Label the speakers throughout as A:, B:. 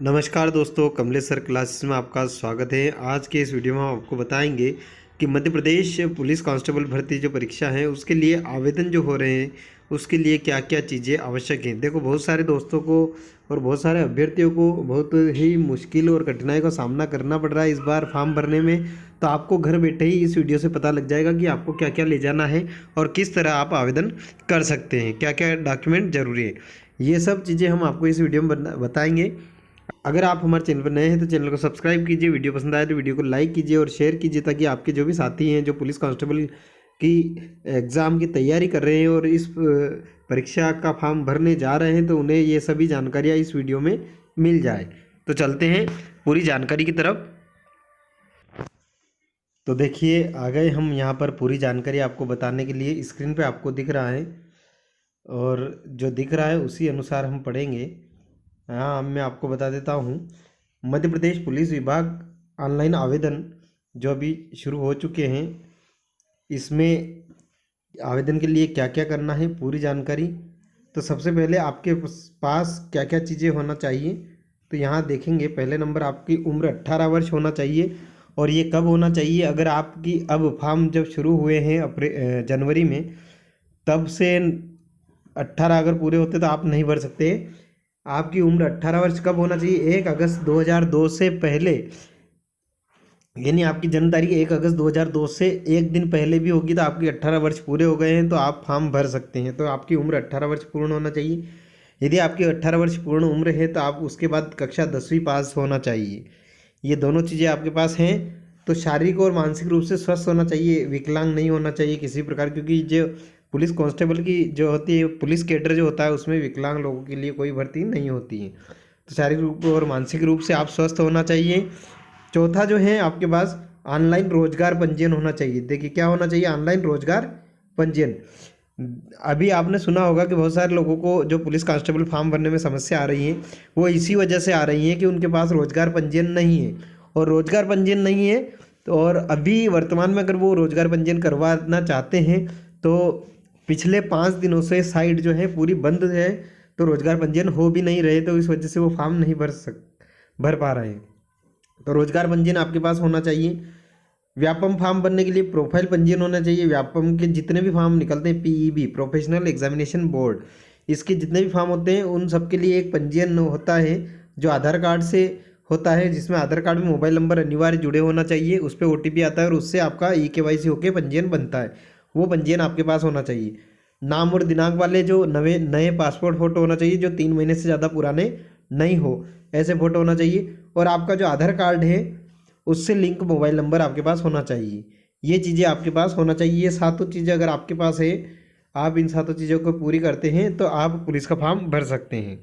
A: नमस्कार दोस्तों, Kamlesh sir classes में आपका स्वागत है। आज के इस वीडियो में हम आपको बताएंगे कि मध्य प्रदेश पुलिस कांस्टेबल भर्ती जो परीक्षा है उसके लिए आवेदन जो हो रहे हैं उसके लिए क्या क्या चीज़ें आवश्यक हैं। देखो, बहुत सारे दोस्तों को और बहुत सारे अभ्यर्थियों को बहुत ही मुश्किल और कठिनाई का सामना करना पड़ रहा है इस बार फॉर्म भरने में। तो आपको घर बैठे ही इस वीडियो से पता लग जाएगा कि आपको क्या क्या ले जाना है और किस तरह आप आवेदन कर सकते हैं, क्या क्या डॉक्यूमेंट जरूरी है। ये सब चीज़ें हम आपको इस वीडियो में बताएंगे। अगर आप हमारे चैनल पर नए हैं तो चैनल को सब्सक्राइब कीजिए, वीडियो पसंद आए तो वीडियो को लाइक कीजिए और शेयर कीजिए, ताकि आपके जो भी साथी हैं जो पुलिस कांस्टेबल की एग्ज़ाम की तैयारी कर रहे हैं और इस परीक्षा का फॉर्म भरने जा रहे हैं तो उन्हें ये सभी जानकारियाँ इस वीडियो में मिल जाए। तो चलते हैं पूरी जानकारी की तरफ। तो देखिए, आ गए हम यहाँ पर पूरी जानकारी आपको बताने के लिए। स्क्रीन पे आपको दिख रहा है और जो दिख रहा है उसी अनुसार हम पढ़ेंगे। हाँ, मैं आपको बता देता हूँ। मध्य प्रदेश पुलिस विभाग ऑनलाइन आवेदन जो अभी शुरू हो चुके हैं, इसमें आवेदन के लिए क्या क्या करना है पूरी जानकारी। तो सबसे पहले आपके पास क्या क्या चीज़ें होना चाहिए, तो यहाँ देखेंगे पहले नंबर आपकी उम्र 18 वर्ष होना चाहिए। और ये कब होना चाहिए? अगर आपकी अब फॉर्म जब शुरू हुए हैं जनवरी में, तब से 18 अगर पूरे होते तो आप नहीं भर सकते। आपकी उम्र 18 वर्ष कब होना चाहिए? 1 अगस्त 2002 से पहले, यानी आपकी जन्म तारीख 1 अगस्त 2002 से एक दिन पहले भी होगी तो आपकी 18 वर्ष पूरे हो गए हैं तो आप फॉर्म भर सकते हैं। तो आपकी उम्र 18 वर्ष पूर्ण होना चाहिए। यदि आपकी 18 वर्ष पूर्ण उम्र है तो आप उसके बाद कक्षा 10वीं पास होना चाहिए। ये दोनों चीज़ें आपके पास हैं। तो शारीरिक और मानसिक रूप से स्वस्थ होना चाहिए, विकलांग नहीं होना चाहिए किसी प्रकार, क्योंकि जो पुलिस कांस्टेबल की जो होती है, पुलिस कैडर जो होता है, उसमें विकलांग लोगों के लिए कोई भर्ती नहीं होती है। तो शारीरिक रूप और मानसिक रूप से आप स्वस्थ होना चाहिए। चौथा जो है आपके पास ऑनलाइन रोजगार पंजीयन होना चाहिए। देखिए, क्या होना चाहिए? ऑनलाइन रोजगार पंजीयन। अभी आपने सुना होगा कि बहुत सारे लोगों को जो पुलिस कांस्टेबल फॉर्म भरने में समस्या आ रही है, वो इसी वजह से आ रही है कि उनके पास रोजगार पंजीयन नहीं है। और रोजगार पंजीयन नहीं है तो और अभी वर्तमान में अगर वो रोजगार पंजीयन करवाना चाहते हैं तो पिछले 5 दिनों से साइट जो है पूरी बंद है, तो रोजगार पंजीयन हो भी नहीं रहे, तो इस वजह से वो फॉर्म नहीं भर पा रहे हैं। तो रोजगार पंजीयन आपके पास होना चाहिए। व्यापम फॉर्म भरने के लिए प्रोफाइल पंजीयन होना चाहिए। व्यापम के जितने भी फॉर्म निकलते हैं, पीईबी प्रोफेशनल एग्जामिनेशन बोर्ड, इसके जितने भी फॉर्म होते हैं उन सबके लिए एक पंजीयन होता है जो आधार कार्ड से होता है, जिसमें आधार कार्ड में मोबाइल नंबर अनिवार्य जुड़े होना चाहिए। उस पर ओटीपी आता है और उससे आपका ईकेवाईसी होकर पंजीयन बनता है। वो पंजीयन आपके पास होना चाहिए। नाम और दिनांक वाले जो नए पासपोर्ट फोटो होना चाहिए, जो 3 महीने से ज़्यादा पुराने नहीं हो, ऐसे फोटो होना चाहिए। और आपका जो आधार कार्ड है उससे लिंक मोबाइल नंबर आपके पास होना चाहिए। ये चीज़ें आपके पास होना चाहिए। ये सातों चीज़ें अगर आपके पास है, आप इन सातों चीज़ों को पूरी करते हैं तो आप पुलिस का फॉर्म भर सकते हैं।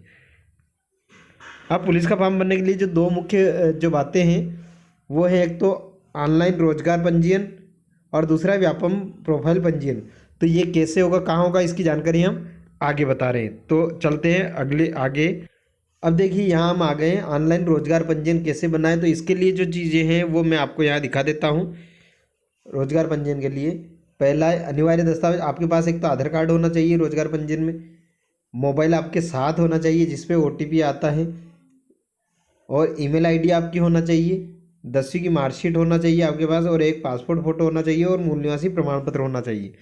A: अब पुलिस का फॉर्म भरने के लिए जो 2 मुख्य जो बातें हैं वो है, एक तो ऑनलाइन रोजगार पंजीयन और दूसरा व्यापम प्रोफाइल पंजीयन। तो ये कैसे होगा, कहाँ होगा, इसकी जानकारी हम आगे बता रहे हैं। तो चलते हैं अगले आगे। अब देखिए, यहाँ हम आ गए हैं ऑनलाइन रोजगार पंजीयन कैसे बनाएं। तो इसके लिए जो चीज़ें हैं वो मैं आपको यहाँ दिखा देता हूँ। रोजगार पंजीयन के लिए पहला अनिवार्य दस्तावेज आपके पास एक तो आधार कार्ड होना चाहिए रोजगार पंजीयन में। मोबाइल आपके साथ होना चाहिए जिसपे ओटीपी आता है। और ईमेल आईडी आपकी होना चाहिए। 10वीं की मार्कशीट होना चाहिए आपके पास और एक पासपोर्ट फोटो होना चाहिए और मूल निवासी प्रमाण पत्र होना चाहिए।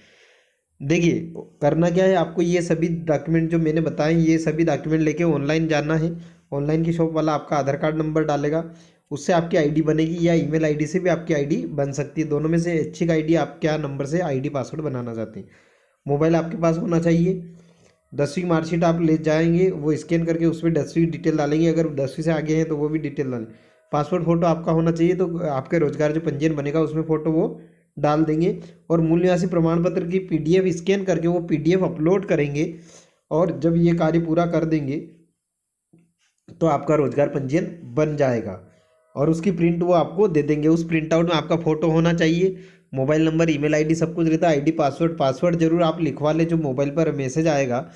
A: देखिए, करना क्या है, आपको ये सभी डॉक्यूमेंट जो मैंने बताए, ये सभी डॉक्यूमेंट लेके ऑनलाइन जाना है। ऑनलाइन की शॉप वाला आपका आधार कार्ड नंबर डालेगा, उससे आपकी आईडी बनेगी, या ईमेल आईडी से भी आपकी आईडी बन सकती है। दोनों में से ऐच्छिक आईडी आप क्या नंबर से आईडी पासवर्ड बनाना चाहते हैं। मोबाइल आपके पास होना चाहिए। 10वीं मार्कशीट आप ले जाएंगे, वो स्कैन करके उसमें 10वीं डिटेल डालेंगे। अगर 10वीं से आगे हैं तो वो भी डिटेल डालें। पासपोर्ट फोटो आपका होना चाहिए, तो आपके रोजगार जो पंजीयन बनेगा उसमें फ़ोटो वो डाल देंगे। और मूल निवासी प्रमाण पत्र की पीडीएफ स्कैन करके वो पीडीएफ अपलोड करेंगे। और जब ये कार्य पूरा कर देंगे तो आपका रोजगार पंजीयन बन जाएगा और उसकी प्रिंट वो आपको दे देंगे। उस प्रिंट आउट में आपका फ़ोटो होना चाहिए, मोबाइल नंबर, ईमेल आईडी सब कुछ रहता है। आईडी पासवर्ड जरूर आप लिखवा लें। जो मोबाइल पर मैसेज आएगा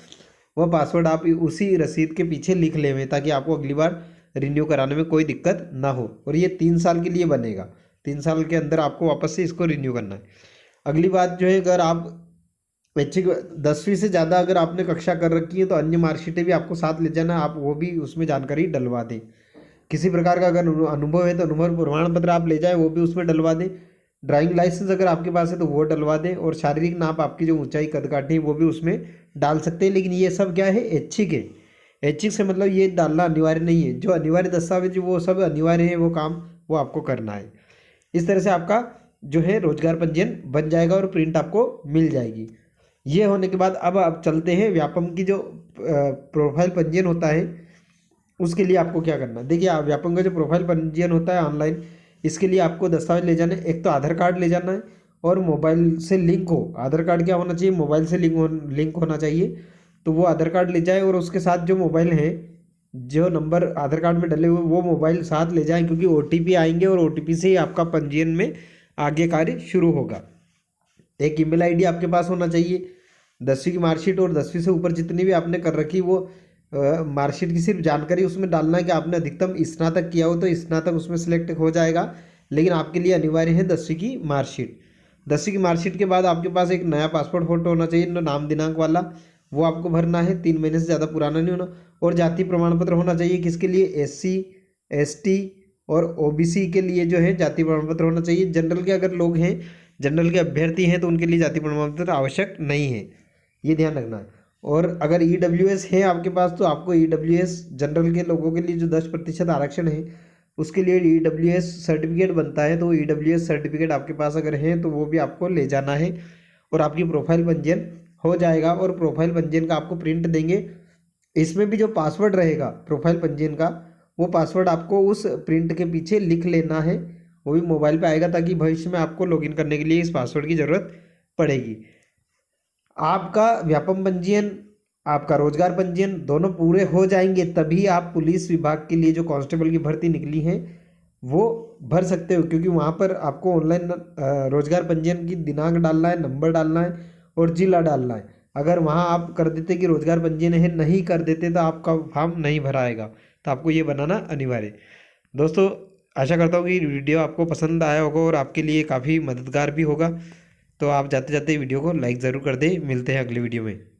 A: वह पासवर्ड आप उसी रसीद के पीछे लिख लें, ताकि आपको अगली बार रिन्यू कराने में कोई दिक्कत ना हो। और ये 3 साल के लिए बनेगा। 3 साल के अंदर आपको वापस से इसको रिन्यू करना है। अगली बात जो है, अगर आप ऐच्छिक 10वीं से ज़्यादा अगर आपने कक्षा कर रखी है तो अन्य मार्कशीटें भी आपको साथ ले जाना, आप वो भी उसमें जानकारी डलवा दें। किसी प्रकार का अगर अनुभव है तो अनुभव प्रमाण पत्र आप ले जाएं, वो भी उसमें डलवा दें। ड्राइविंग लाइसेंस अगर आपके पास है तो वो डलवा दें, और शारीरिक नाप आपकी जो ऊंचाई कद काठी है वो भी उसमें डाल सकते हैं। लेकिन ये सब क्या है, ऐच्छिक है। ऐच्छिक से मतलब ये डालना अनिवार्य नहीं है। जो अनिवार्य दस्तावेज वो सब अनिवार्य है, वो काम वो आपको करना है। इस तरह से आपका जो है रोजगार पंजीयन बन जाएगा और प्रिंट आपको मिल जाएगी। ये होने के बाद अब आप चलते हैं व्यापम की जो प्रोफाइल पंजीयन होता है उसके लिए आपको क्या करना है। देखिए, आप व्यापम का जो प्रोफाइल पंजीयन होता है ऑनलाइन, इसके लिए आपको दस्तावेज ले जाने, एक तो आधार कार्ड ले जाना है और मोबाइल से लिंक हो। आधार कार्ड क्या होना चाहिए, मोबाइल से लिंक होना चाहिए। तो वो आधार कार्ड ले जाए और उसके साथ जो मोबाइल है, जो नंबर आधार कार्ड में डले हुए वो मोबाइल साथ ले जाएं, क्योंकि ओटीपी आएंगे और ओटीपी से ही आपका पंजीयन में आगे कार्य शुरू होगा। एक ईमेल आईडी आपके पास होना चाहिए। 10वीं की मार्कशीट और 10वीं से ऊपर जितनी भी आपने कर रखी वो मार्कशीट की सिर्फ जानकारी उसमें डालना है कि आपने अधिकतम स्नातक किया हो तो स्नातक उसमें सिलेक्ट हो जाएगा। लेकिन आपके लिए अनिवार्य है 10वीं की मार्कशीट। 10वीं की मार्कशीट के बाद आपके पास एक नया पासपोर्ट फोटो होना चाहिए, नाम दिनांक वाला, वो आपको भरना है। 3 महीने से ज़्यादा पुराना नहीं होना। और जाति प्रमाण पत्र होना चाहिए, किसके लिए, एससी, एसटी और ओबीसी के लिए जो है जाति प्रमाण पत्र होना चाहिए। जनरल के अगर लोग हैं, जनरल के अभ्यर्थी हैं, तो उनके लिए जाति प्रमाण पत्र आवश्यक नहीं है, ये ध्यान रखना है। और अगर ईडब्ल्यूएस है आपके पास तो आपको ईडब्ल्यूएस जनरल के लोगों के लिए जो 10% आरक्षण है उसके लिए ईडब्ल्यूएस सर्टिफिकेट बनता है। तो ईडब्ल्यूएस सर्टिफिकेट आपके पास अगर है तो वो भी आपको ले जाना है और आपकी प्रोफाइल पंजीयन हो जाएगा। और प्रोफाइल पंजीयन का आपको प्रिंट देंगे। इसमें भी जो पासवर्ड रहेगा प्रोफाइल पंजीयन का, वो पासवर्ड आपको उस प्रिंट के पीछे लिख लेना है। वो भी मोबाइल पे आएगा, ताकि भविष्य में आपको लॉगिन करने के लिए इस पासवर्ड की ज़रूरत पड़ेगी। आपका व्यापम पंजीयन, आपका रोजगार पंजीयन दोनों पूरे हो जाएंगे तभी आप पुलिस विभाग के लिए जो कांस्टेबल की भर्ती निकली है वो भर सकते हो। क्योंकि वहाँ पर आपको ऑनलाइन रोजगार पंजीयन की दिनांक डालना है, नंबर डालना है और जिला डालना है। अगर वहाँ आप कर देते कि रोजगार पंजीयन है, नहीं कर देते तो आपका फॉर्म नहीं भराएगा। तो आपको ये बनाना अनिवार्य है। दोस्तों, आशा करता हूँ कि वीडियो आपको पसंद आया होगा और आपके लिए काफ़ी मददगार भी होगा। तो आप जाते जाते वीडियो को लाइक ज़रूर कर दें। मिलते हैं अगले वीडियो में।